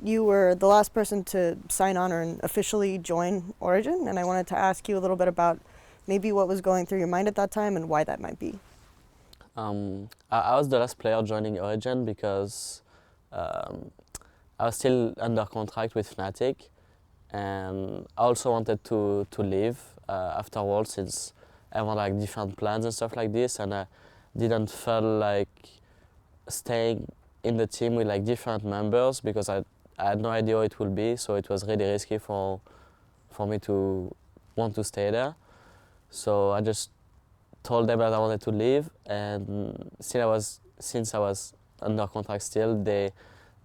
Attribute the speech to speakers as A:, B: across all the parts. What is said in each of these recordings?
A: you were the last person to sign on or officially join Origin, and I wanted to ask you a little bit about maybe what was going through your mind at that time and why that might be.
B: I was the last player joining Origen because um, I was still under contract with Fnatic, and I also wanted to leave afterwards since I had like different plans and stuff like this, and I didn't feel like staying in the team with like different members because I had no idea how it would be, so it was really risky for me to want to stay there. So I just told them that I wanted to leave, and since I was under contract still, they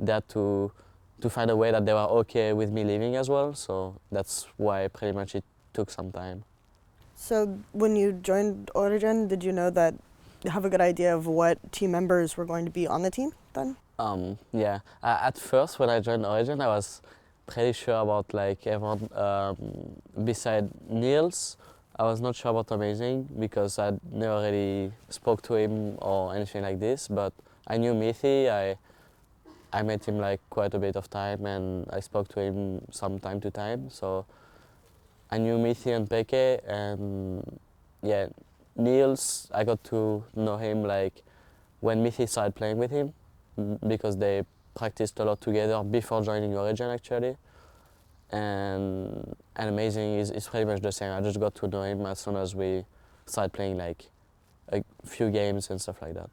B: had to find a way that they were okay with me leaving as well. So that's why pretty much it took some time.
A: So when you joined Origin, did you know that have a good idea of what team members were going to be on the team then?
B: Yeah, at first when I joined Origin, I was pretty sure about like everyone beside Niels. I was not sure about Amazing because I never really spoke to him or anything like this, but I knew Mithi. I met him like quite a bit of time and I spoke to him some time to time. So I knew Mithi and Peke, and yeah, Niels, I got to know him like when Mithi started playing with him because they practiced a lot together before joining Origin actually. And Amazing is pretty much the same. I just got to know him as soon as we started playing like a few games and stuff like that.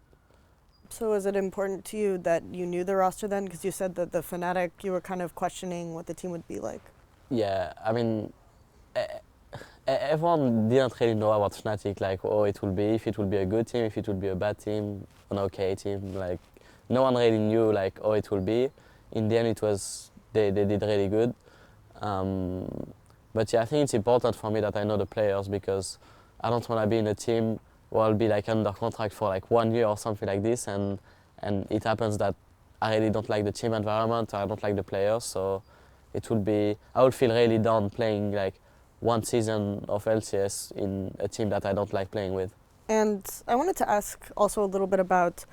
A: So was it important to you that you knew the roster then? Because you said that the Fnatic, you were kind of questioning what the team would be like.
B: Yeah, I mean, everyone didn't really know about Fnatic, like, oh, it will be, if it will be a good team, if it will be a bad team, an okay team. Like, no one really knew, like, oh, it will be. In the end, it was, they did really good. But yeah, I think it's important for me that I know the players because I don't want to be in a team where I'll be like under contract for like 1 year or something like this, and it happens that I really don't like the team environment, or I don't like the players, so it would be, I would feel really down playing like one season of LCS in a team that I don't like playing with.
A: And I wanted to ask also a little bit about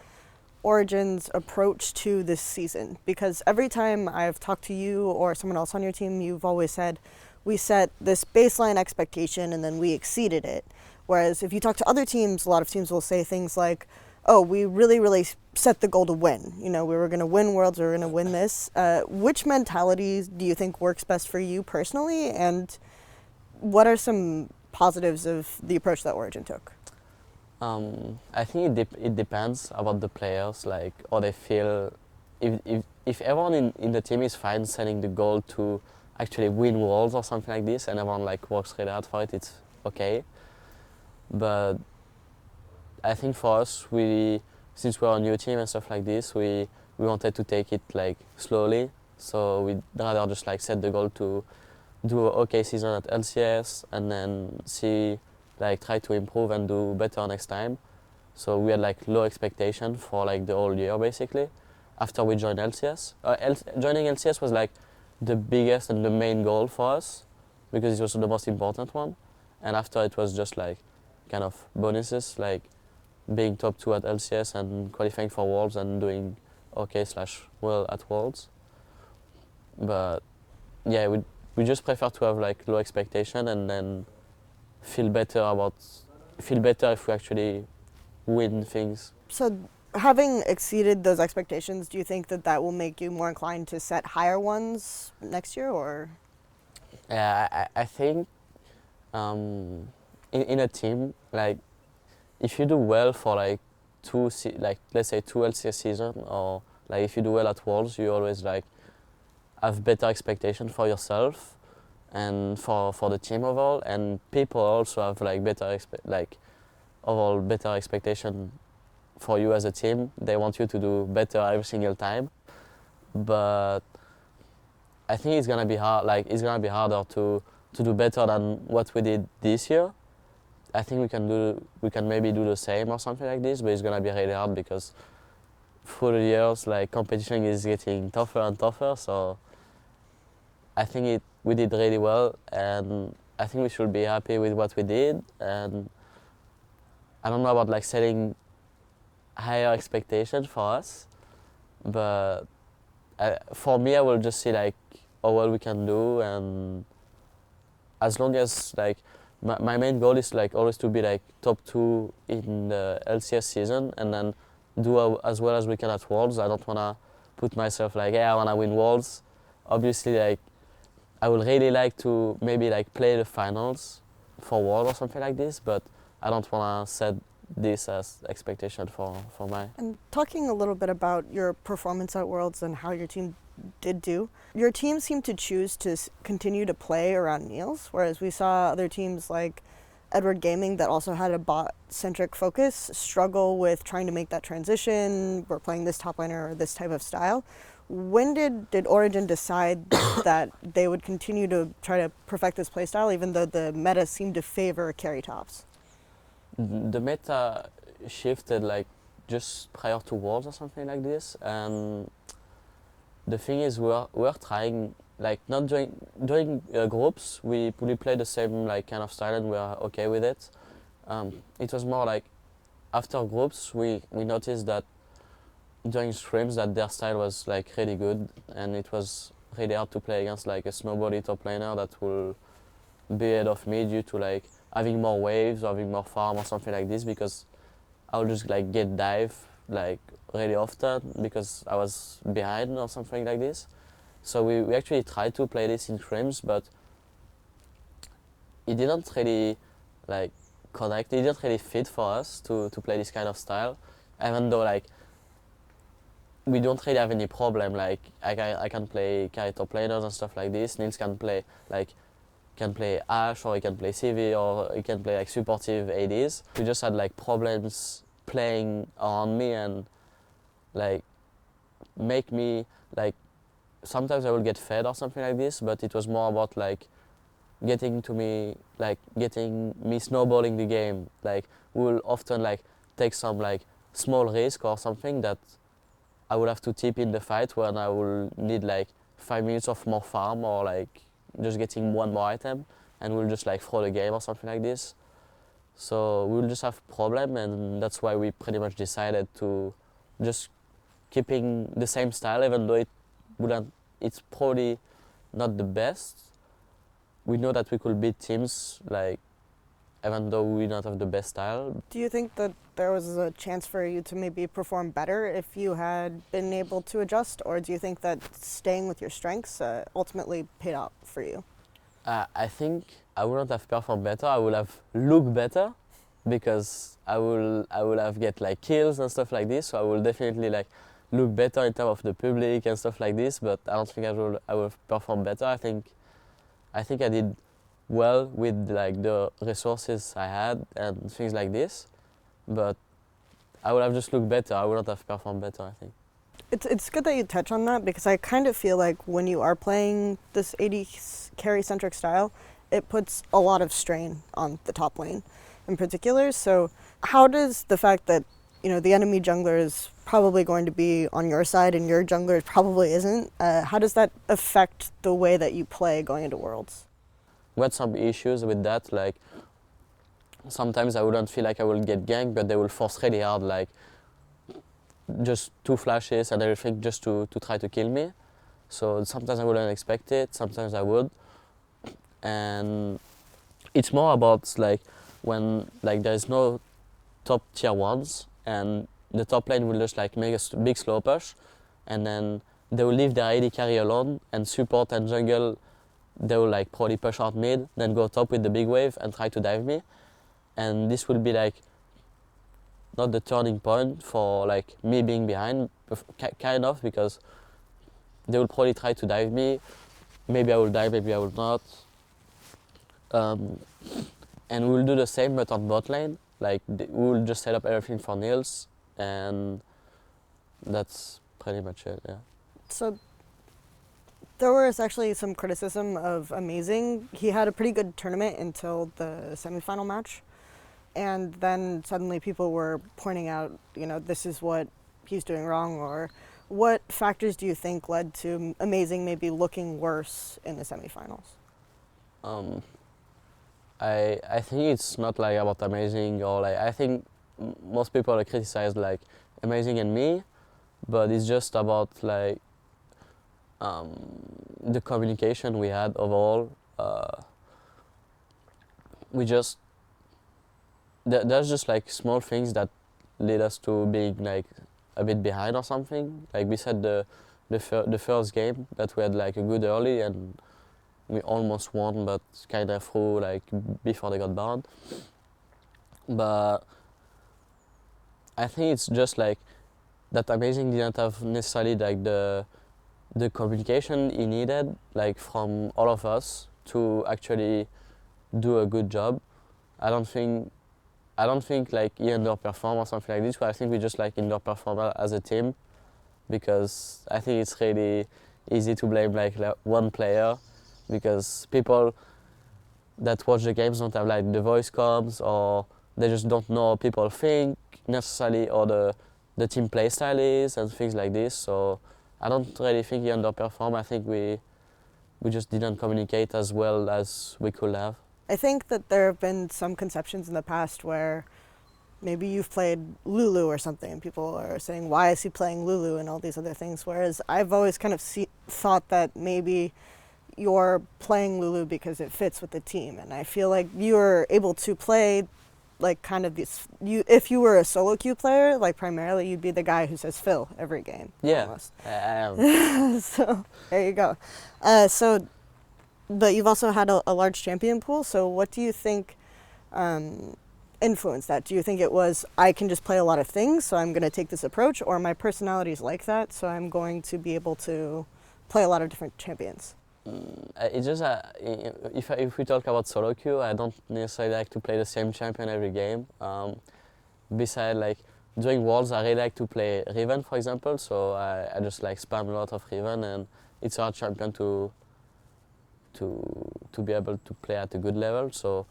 A: Origin's approach to this season, because every time I've talked to you or someone else on your team, you've always said, we set this baseline expectation and then we exceeded it. Whereas if you talk to other teams, a lot of teams will say things like, oh, we really set the goal to win. You know, we were going to win Worlds, we were going to win this. Which mentality do you think works best for you personally? And what are some positives of the approach that Origin took?
B: I think it depends about the players, like how they feel. If everyone in the team is fine setting the goal to actually win Worlds or something like this, and everyone like works really hard for it, it's okay. But I think for us, since we're a new team and stuff like this, we wanted to take it like slowly. So we'd rather just like set the goal to do an okay season at LCS and then see, like try to improve and do better next time. So we had like low expectation for like the whole year basically. After we joined LCS, joining LCS was like the biggest and the main goal for us because it was the most important one. And after it was just like kind of bonuses, like being top 2 at LCS and qualifying for Worlds and doing okay / well at Worlds. But yeah, we just prefer to have like low expectation and then feel better if we actually win things.
A: So having exceeded those expectations, do you think that that will make you more inclined to set higher ones next year, or?
B: Yeah, I think in a team, like if you do well for like like let's say 2 LCS season, or like if you do well at Worlds, you always like have better expectation for yourself and for the team overall, and people also have like overall better expectation for you as a team. They want you to do better every single time, but I think it's gonna be hard. Like it's gonna be harder to do better than what we did this year. I think we can maybe do the same or something like this, but it's gonna be really hard because through the years, like competition is getting tougher and tougher. So I think we did really well, and I think we should be happy with what we did. And I don't know about like setting higher expectations for us, but for me, I will just see like how well we can do, and as long as like my main goal is like always to be like top 2 in the LCS season, and then do as well as we can at Worlds. I don't wanna put myself like, yeah, I wanna win Worlds. Obviously, like I would really like to maybe like play the finals for World or something like this, but I don't wanna set this as expectation for my.
A: And talking a little bit about your performance at Worlds and how your team did do, your team seemed to choose to continue to play around Niels, whereas we saw other teams like Edward Gaming that also had a bot-centric focus struggle with trying to make that transition. We're playing this top laner or this type of style. When did Origen decide that they would continue to try to perfect this playstyle, even though the meta seemed to favor carry tops?
B: The meta shifted like just prior to Worlds or something like this, and the thing is we're trying like not during groups we play the same like kind of style and we're okay with it. It was more like after groups we noticed that during scrims that their style was like really good, and it was really hard to play against like a snowbally top laner that will be ahead of me due to like having more waves or having more farm or something like this, because I would just like get dive like really often because I was behind or something like this. So we actually tried to play this in scrims, but it didn't really like connect. It didn't really fit for us to play this kind of style, even though like we don't really have any problem. Like I can play carry top laners and stuff like this. Niels can play Ashe, or he can play CV, or he can play like supportive ADs. We just had like problems playing around me and like make me like sometimes I will get fed or something like this, but it was more about like getting me snowballing the game. Like we will often like take some like small risk or something that I would have to tip in the fight when I will need like 5 minutes of more farm or like just getting one more item, and we'll just like throw the game or something like this. So we'll just have problem, and that's why we pretty much decided to just keeping the same style, even though it's probably not the best. We know that we could beat teams like even though we don't have the best style.
A: Do you think that there was a chance for you to maybe perform better if you had been able to adjust, or do you think that staying with your strengths ultimately paid off for you?
B: I think I wouldn't have performed better. I would have looked better because I will have get like kills and stuff like this. So I will definitely like look better in terms of the public and stuff like this. But I don't think I will perform better. I think I did well with like the resources I had and things like this. But I would have just looked better. I wouldn't have performed better, I think.
A: It's good that you touch on that, because I kind of feel like when you are playing this AD carry-centric style, it puts a lot of strain on the top lane in particular. So how does the fact that, you know, the enemy jungler is probably going to be on your side and your jungler probably isn't, how does that affect the way that you play going into Worlds?
B: We had some issues with that, like sometimes I wouldn't feel like I will get ganked, but they will force really hard, like just 2 flashes and everything just to try to kill me. So sometimes I wouldn't expect it, sometimes I would. And it's more about like when like there is no top tier 1s and the top lane will just like make a big slow push, and then they will leave their AD carry alone, and support and jungle, they will like probably push out mid, then go top with the big wave and try to dive me. And this will be like not the turning point for like me being behind, kind of, because they will probably try to dive me. Maybe I will die, maybe I will not. And we'll do the same but on bot lane. Like we'll just set up everything for Niels, and that's pretty much it, yeah.
A: So there was actually some criticism of Amazing. He had a pretty good tournament until the semifinal match. And then suddenly people were pointing out, you know, this is what he's doing wrong, or what factors do you think led to Amazing maybe looking worse in the semifinals?
B: I think it's not like about Amazing, or like I think most people criticize like Amazing and me, but it's just about like the communication we had overall, we just there's just like small things that lead us to being like a bit behind or something. Like we said the first game that we had like a good early and we almost won, but kind of through like before they got banned. But I think it's just like that Amazing didn't have necessarily like the communication he needed like from all of us to actually do a good job. I don't think like he underperformed or something like this, but I think we just like underperformed as a team because I think it's really easy to blame like one player because people that watch the games don't have like the voice comms or they just don't know how people think necessarily or the team play style is and things like this. So I don't really think he underperformed. I think we just didn't communicate as well as we could have.
A: I think that there have been some conceptions in the past where maybe you've played Lulu or something and people are saying, why is he playing Lulu and all these other things, whereas I've always kind of thought that maybe you're playing Lulu because it fits with the team, and I feel like you're able to play like kind of this, if you were a solo queue player, like primarily you'd be the guy who says Phil every game.
B: Yeah,
A: almost.
B: I am.
A: So there you go. But you've also had a large champion pool, so what do you think influenced that? Do you think it was, I can just play a lot of things, so I'm going to take this approach, or my personality is like that, so I'm going to be able to play a lot of different champions?
B: It's just if we talk about solo queue, I don't necessarily like to play the same champion every game. Besides, like during Worlds, I really like to play Riven, for example. So I just like spam a lot of Riven, and it's our champion to be able to play at a good level. So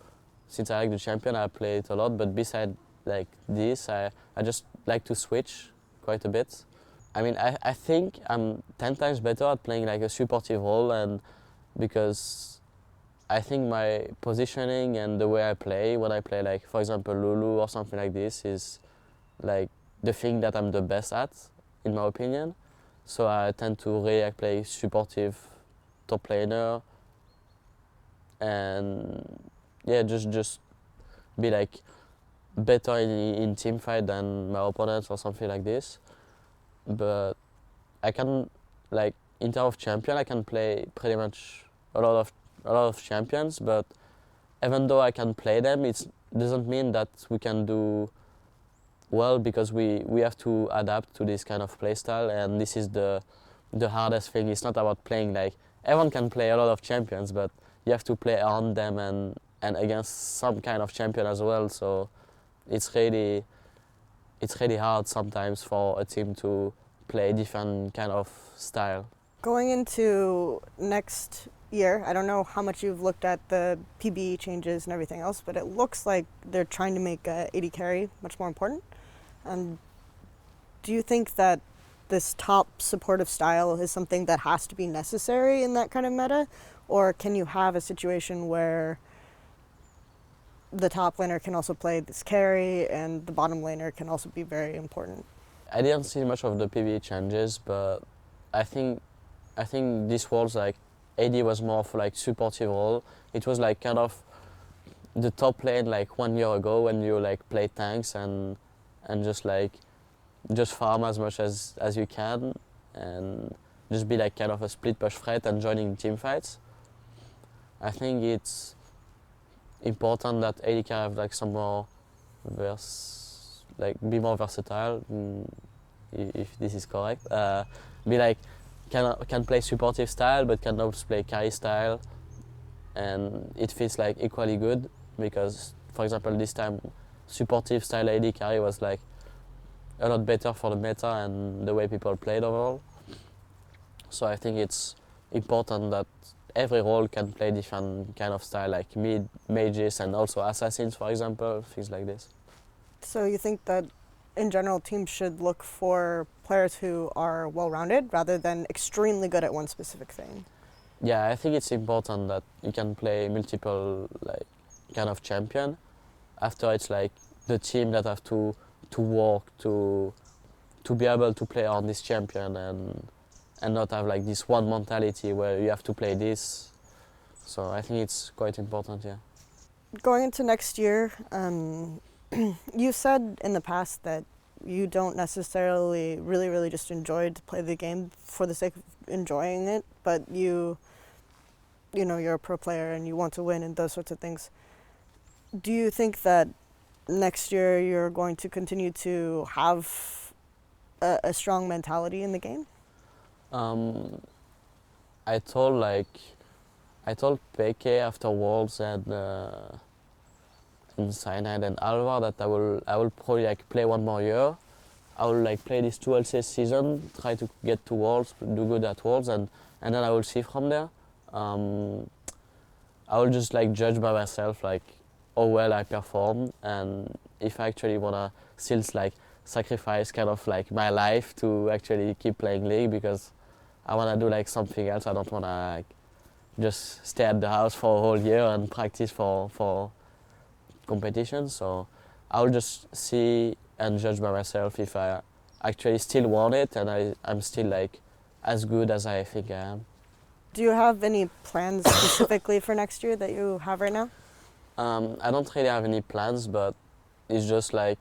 B: since I like the champion, I play it a lot. But besides like this, I just like to switch quite a bit. I mean, I think I'm 10 times better at playing like a supportive role, and because I think my positioning and the way I play when I play like, for example, Lulu or something like this is like the thing that I'm the best at, in my opinion. So I tend to really like play supportive top laner and yeah, just be like better in team fight than my opponents or something like this. But I can, like, in terms of champion, I can play pretty much a lot of champions. But even though I can play them, it doesn't mean that we can do well because we have to adapt to this kind of play style, and this is the hardest thing. It's not about playing like everyone can play a lot of champions, but you have to play around them and against some kind of champion as well. So it's really hard sometimes for a team to play different kind of style.
A: Going into next year, I don't know how much you've looked at the PB changes and everything else, but it looks like they're trying to make AD carry much more important. Do you think that this top supportive style is something that has to be necessary in that kind of meta? Or can you have a situation where the top laner can also play this carry and the bottom laner can also be very important?
B: I didn't see much of the PvE changes, but I think this was like AD was more for like supportive role. It was like kind of the top lane like 1 year ago when you like play tanks and just farm as much as you can and just be like kind of a split push threat and joining team fights. I think it's important that AD can have like some more be more versatile, if this is correct. Be like can play supportive style but can also play carry style, and it feels like equally good because, for example, this time supportive style AD carry was like a lot better for the meta and the way people played overall. So I think it's important that every role can play different kind of style, like mid, mages, and also assassins, for example, things like this.
A: So you think that in general teams should look for players who are well-rounded rather than extremely good at one specific thing?
B: Yeah, I think it's important that you can play multiple like kind of champion. After it's like the team that have to work to be able to play on this champion and and not have like this one mentality where you have to play this. So I think it's quite important, yeah.
A: Going into next year, you said in the past that you don't necessarily really just enjoy to play the game for the sake of enjoying it, but you know, you're a pro player and you want to win and those sorts of things. Do you think that next year you're going to continue to have a strong mentality in the game?
B: Um, I told PK after Worlds and in Cyanide and Alvar that I will probably like play one more year. I will like play this 2 LCS season, try to get to Worlds, do good at Worlds, and then I will see from there. I will just like judge by myself like how well I perform, and if I actually wanna still like sacrifice kind of like my life to actually keep playing League, because I wanna do like something else. I don't wanna like just stay at the house for a whole year and practice for competition. So I'll just see and judge by myself if I actually still want it and I'm still like as good as I think I am.
A: Do you have any plans specifically for next year that you have right now?
B: I don't really have any plans, but it's just like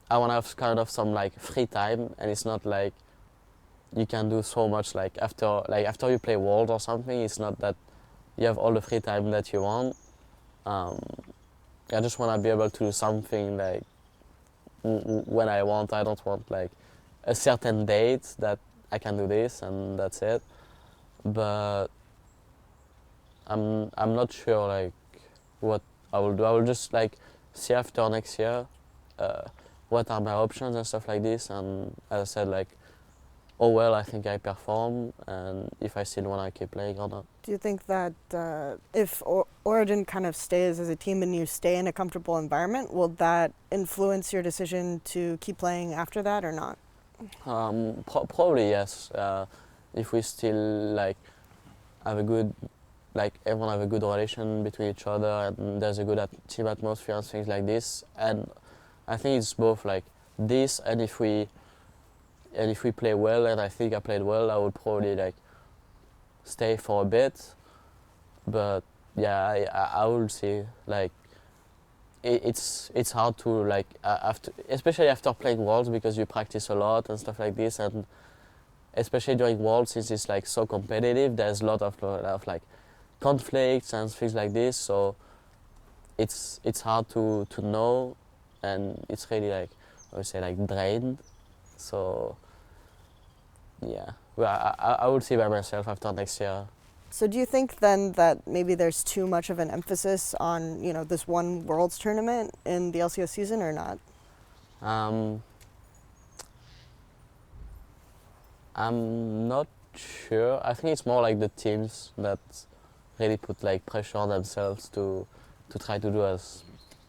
B: I want to have kind of some like free time, and it's not like you can do so much like after you play World or something. It's not that you have all the free time that you want. I just want to be able to do something like when I want. I don't want like a certain date that I can do this and that's it. But I'm not sure like what I will do. I will just like see after next year what are my options and stuff like this. And as I said, like, oh well, I think I perform, and if I still want to keep playing or not.
A: Do you think that if Origen kind of stays as a team and you stay in a comfortable environment, will that influence your decision to keep playing after that or not?
B: Probably yes. If we still like have a good, like everyone have a good relation between each other, and there's a good team atmosphere and things like this. And I think it's both like this, and if we play well, and I think I played well, I would probably like stay for a bit. But yeah, I will see. Like it's hard to like after, especially after playing Worlds, because you practice a lot and stuff like this, and especially during Worlds, since it's like so competitive, there's a lot of like conflicts and things like this. So it's hard to know, and it's really like I would say like drained. So yeah, well, I would see by myself after next year.
A: So do you think then that maybe there's too much of an emphasis on, you know, this one Worlds tournament in the LCS season or not?
B: I'm not sure. I think it's more like the teams that really put like pressure on themselves to try to do as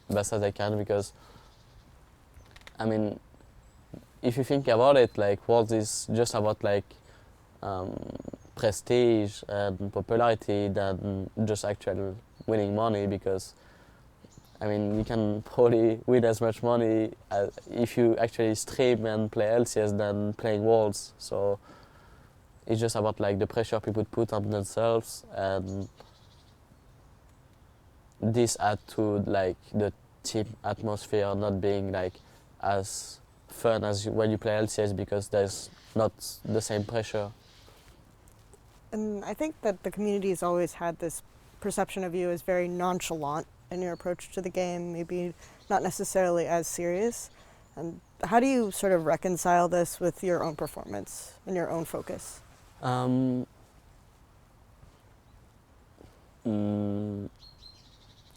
B: best as they can, because I mean, if you think about it, like Worlds is just about like prestige and popularity than just actual winning money, because I mean you can probably win as much money if you actually stream and play LCS than playing Worlds. So it's just about like the pressure people put on themselves, and this add to like the team atmosphere not being like as fun as when you play LCS, because there's not the same pressure.
A: And I think that the community has always had this perception of you as very nonchalant in your approach to the game, maybe not necessarily as serious. And how do you sort of reconcile this with your own performance and your own focus?
B: I mean,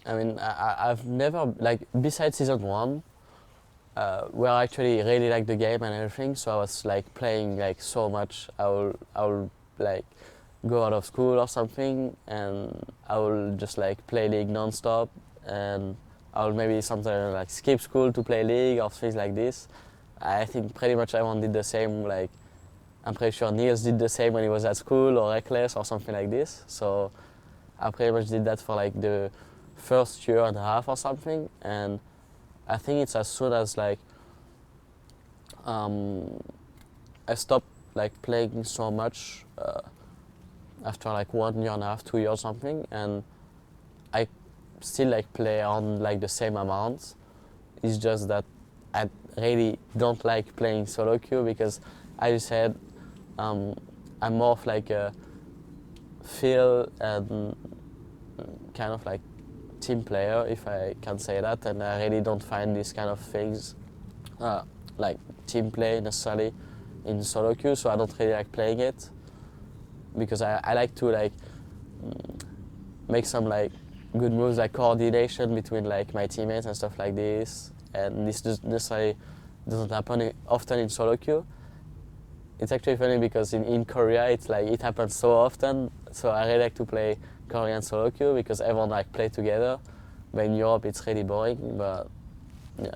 B: I've never, like, besides season 1, where I actually really like the game and everything, so I was like playing like so much. I will like go out of school or something, and I will just like play League non-stop, and I will maybe sometimes like skip school to play League or things like this. I think pretty much everyone did the same. Like, I'm pretty sure Niels did the same when he was at school, or Rekkles or something like this. So I pretty much did that for like the first year and a half or something, and I think it's as soon as like I stopped like playing so much after like 1 year and a half, 2 years or something, and I still like play on like the same amount. It's just that I really don't like playing solo queue because, as you said, I'm more of like a feel and kind of like team player, if I can say that, and I really don't find these kind of things like team play necessarily in solo queue, so I don't really like playing it because I like to like make some like good moves, like coordination between like my teammates and stuff like this, and this necessarily doesn't happen often in solo queue. It's actually funny because in Korea it's like it happens so often, so I really like to play Korean solo queue because everyone like play together, but in Europe it's really boring, but yeah.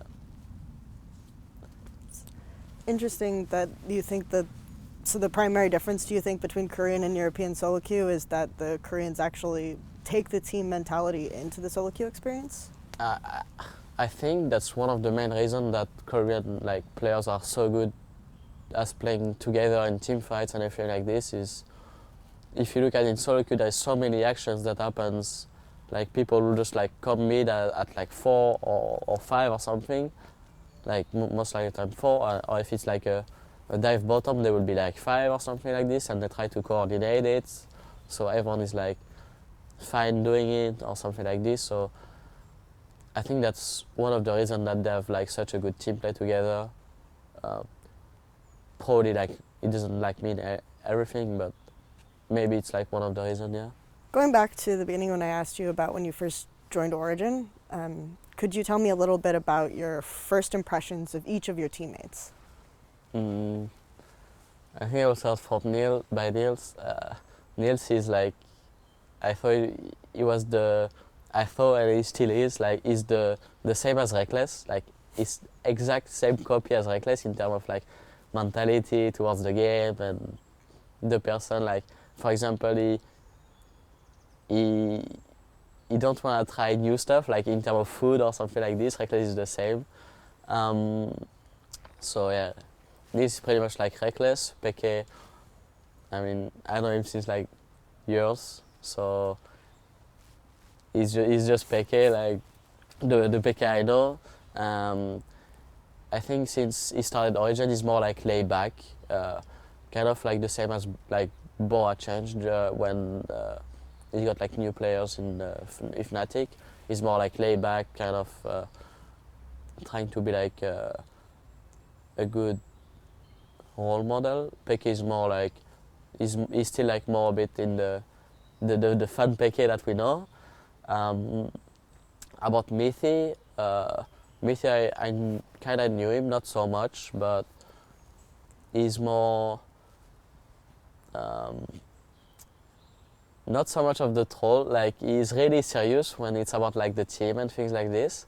A: Interesting that you think that, so the primary difference, do you think, between Korean and European solo queue is that the Koreans actually take the team mentality into the solo queue experience?
B: I think that's one of the main reasons that Korean like players are so good as playing together in team fights and everything like this. Is if you look at in solo queue, there's so many actions that happens, like people will just like come mid at like 4 or 5 or something, like most likely time 4, or if it's like a dive bottom, they will be like 5 or something like this, and they try to coordinate it, so everyone is like fine doing it or something like this. So I think that's one of the reasons that they have like such a good team play together. Probably like it doesn't like mean everything, but maybe it's like one of the reasons, yeah.
A: Going back to the beginning when I asked you about when you first joined Origen, could you tell me a little bit about your first impressions of each of your teammates?
B: I think I will start from Niels. Niels is like, I thought he was the, I thought and he still is, like he's the same as Rekkles, like he's exact same copy as Rekkles in terms of like mentality towards the game and the person. Like for example, he don't want to try new stuff like in terms of food or something like this. Rekkles is the same. So yeah, this is pretty much like Rekkles. PK, I mean, I know him since like years, so he's just PK, like the PK I know. I think since he started Origen, he's more like laid back, kind of like the same as like Boa changed when he got like new players in Fnatic. He's more like laid back, kind of trying to be like a good role model. PK is more like he's still like more a bit in the fun PK that we know. About Mithi, I kind of knew him, not so much, but he's more not so much of the troll. Like he's really serious when it's about like the team and things like this,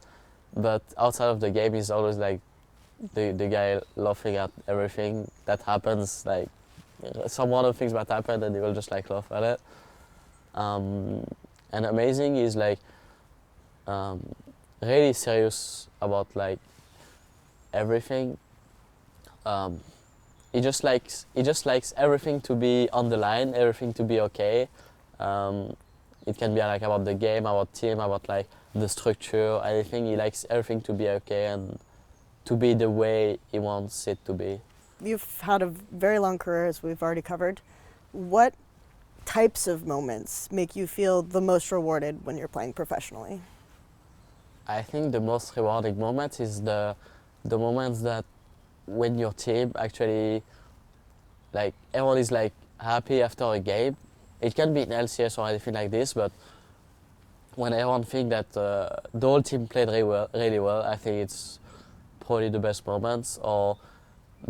B: but outside of the game he's always like the guy laughing at everything that happens. Like some one of the things might happen and he will just like laugh at it. And amazing is like really serious about like everything. He just likes everything to be on the line, everything to be okay. It can be like about the game, about team, about like the structure, anything. He likes everything to be okay and to be the way he wants it to be.
A: You've had a very long career, as we've already covered. What types of moments make you feel the most rewarded when you're playing professionally?
B: I think the most rewarding moment is the moments that when your team actually, like everyone is like happy after a game. It can be in LCS or anything like this, but when everyone think that the whole team played really well, I think it's probably the best moments. Or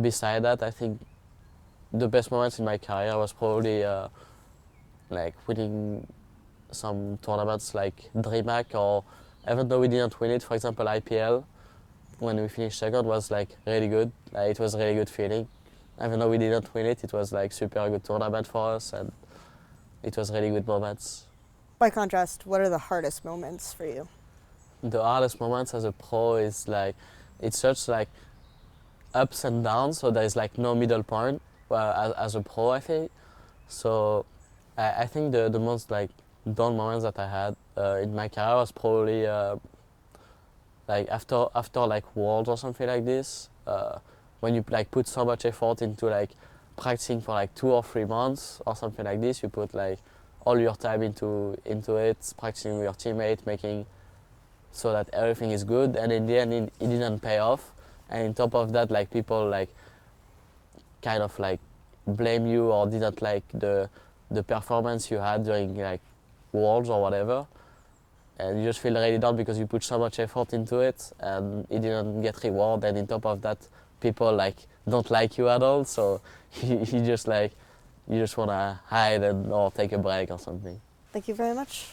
B: beside that, I think the best moments in my career was probably like winning some tournaments like DreamHack, or even though we didn't win it, for example IPL, when we finished second was like really good. It was a really good feeling. Even though we didn't win it, it was like super good tournament for us and it was really good moments.
A: By contrast, what are the hardest moments for you?
B: The hardest moments as a pro is like, it's such like ups and downs, so there's like no middle point. well, as a pro, I think. So I think the most like down moments that I had in my career was probably like after like Worlds or something like this. When you like put so much effort into like practicing for like 2 or 3 months or something like this, you put like all your time into it, practicing with your teammate, making so that everything is good, and in the end it didn't pay off. And on top of that, like people like kind of like blame you or didn't like the performance you had during like Worlds or whatever, and you just feel really down because you put so much effort into it and it didn't get reward. And on top of that, people like don't like you at all, so you just like you just wanna hide and or take a break or something.
A: Thank you very much.